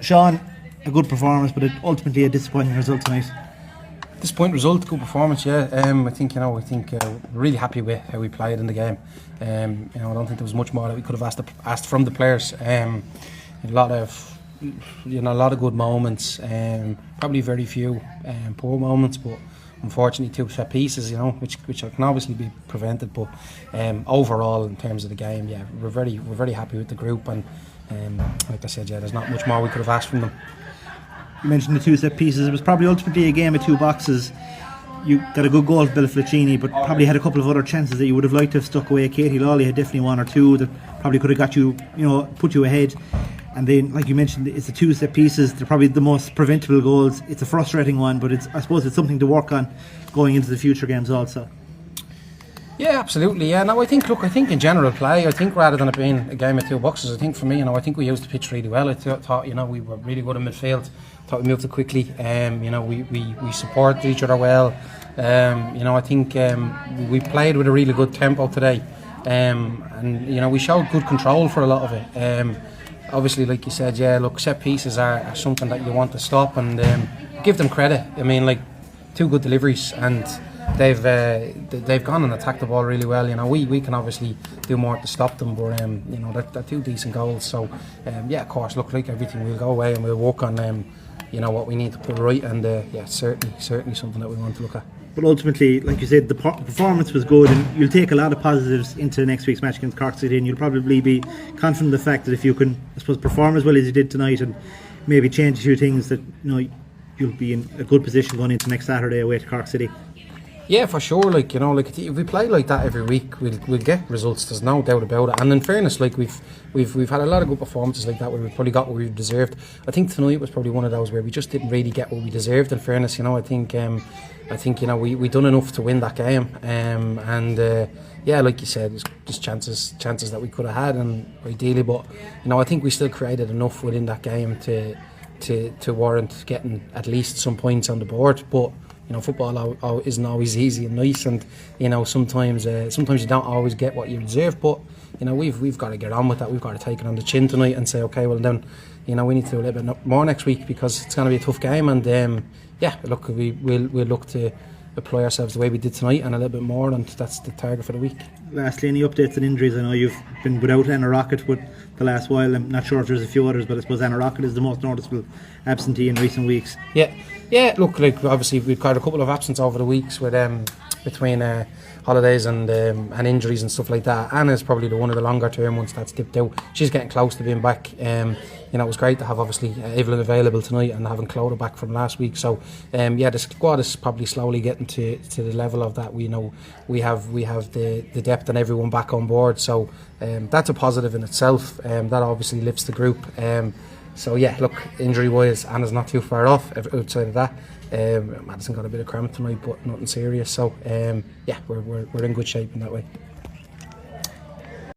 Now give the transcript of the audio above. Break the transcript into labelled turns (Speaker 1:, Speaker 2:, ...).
Speaker 1: Sean, a good performance, but ultimately a disappointing result tonight.
Speaker 2: Disappointing result, good performance, yeah. I think we're really happy with how we played in the game. I don't think there was much more that we could have asked from the players. A lot of good moments. Probably very few poor moments, but unfortunately 2 set pieces, which can obviously be prevented. But overall, in terms of the game, yeah, we're very happy with the group, and like I said, yeah, there's not much more we could have asked from them.
Speaker 1: You mentioned the 2 set pieces. It was probably ultimately a game of 2 boxes. You got a good goal for Bill Flaccini, but probably had a couple of other chances that you would have liked to have stuck away. Katie Lawley had definitely 1 or 2 that probably could have got you, put you ahead. And then, like you mentioned, it's the 2 set pieces. They're probably the most preventable goals. It's a frustrating one, but I suppose it's something to work on going into the future games also.
Speaker 2: Yeah, absolutely. Yeah, no, I think in general play, I think rather than it being a game of 2 boxes, I think for me, I think we used the pitch really well. I thought, we were really good in midfield. Thought we moved it quickly. We support each other well. I think we played with a really good tempo today, and we showed good control for a lot of it. Obviously, like you said, yeah, look, set pieces are something that you want to stop, and give them credit. 2 good deliveries, and they've gone and attacked the ball really well. We can obviously do more to stop them, but they're 2 decent goals. So yeah, of course, look, like everything, we'll go away and we'll work on what we need to put right, and yeah, certainly something that we want to look at.
Speaker 1: But ultimately, like you said, the performance was good, and you'll take a lot of positives into next week's match against Cork City, and you'll probably be confident in the fact that if you can, I suppose, perform as well as you did tonight and maybe change a few things, that you'll be in a good position going into next Saturday away to Cork City.
Speaker 2: Yeah, for sure. If we play like that every week, we'll get results. There's no doubt about it. And in fairness, we've had a lot of good performances like that where we've probably got what we deserved. I think tonight was probably one of those where we just didn't really get what we deserved. In fairness, I think we done enough to win that game. Yeah, like you said, there's just chances that we could have had, and ideally, but I think we still created enough within that game to warrant getting at least some points on the board. But football isn't always easy and nice, and sometimes you don't always get what you deserve. But we've got to get on with that. We've got to take it on the chin tonight and say, okay, well then, we need to do a little bit more next week, because it's going to be a tough game. And yeah, look, we'll look to apply ourselves the way we did tonight and a little bit more, and that's the target for the week.
Speaker 1: Lastly, any updates on injuries? I know you've been without Anna Rocket with the last while. I'm not sure if there's a few others, but I suppose Anna Rocket is the most noticeable absentee in recent weeks.
Speaker 2: Yeah, look, obviously we've got a couple of absences over the weeks with between holidays and injuries and stuff like that. Anna's probably one of the longer term ones that's dipped out. She's getting close to being back. It was great to have obviously Evelyn available tonight and having Clodagh back from last week. So the squad is probably slowly getting to the level of that. We have the depth and everyone back on board. So that's a positive in itself. That obviously lifts the group. So yeah, look, injury wise, Anna's not too far off. Outside of that, Madison got a bit of cramp tonight, but nothing serious. So yeah, we're in good shape in that way.